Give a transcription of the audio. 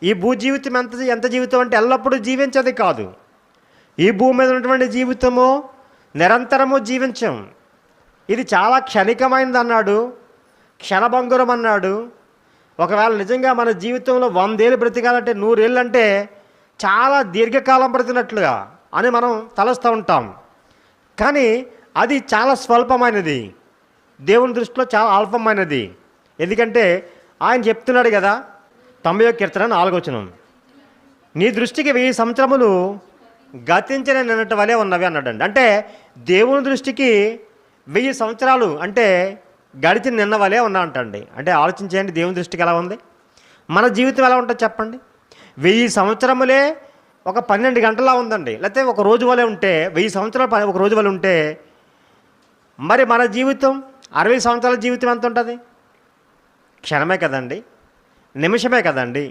ఈ భూ జీవితం ఎంత జీవితం అంటే ఎల్లప్పుడూ జీవించేది కాదు. ఈ భూమి మీద ఉన్నటువంటి జీవితము నిరంతరము జీవించం. ఇది చాలా క్షణికమైనది అన్నాడు, క్షణభంగురం అన్నాడు. ఒకవేళ నిజంగా మన జీవితంలో 100 ఏళ్ళు బ్రతికాలంటే 100 ఏళ్ళు అంటే చాలా దీర్ఘకాలం బ్రతికినట్లుగా అని మనం తలస్తూ ఉంటాం. కానీ అది చాలా స్వల్పమైనది, దేవుని దృష్టిలో చాలా అల్పమైనది. ఎందుకంటే ఆయన చెప్తున్నాడు కదా, 90వ కీర్తన 4వ వచనం, నీ దృష్టికి 1000 సంవత్సరములు గతించిన నిన్నటి వలె ఉన్నవి అన్నాడండి. అంటే దేవుని దృష్టికి 1000 సంవత్సరాలు అంటే గడిచిన నిన్న వలె ఉన్నా అంటండి. అంటే ఆలోచించేయండి, దేవుని దృష్టికి ఎలా ఉంది, మన జీవితం ఎలా ఉంటుంది చెప్పండి. 1000 సంవత్సరములే ఒక 12 గంటలా ఉందండి, లేకపోతే ఒక రోజు వలె ఉంటే, 1000 సంవత్సరాలు ఒక రోజు వలె ఉంటే, మరి మన జీవితం 60 సంవత్సరాల జీవితం ఎంత ఉంటుంది? క్షణమే కదండి, నిమిషమే కదండి.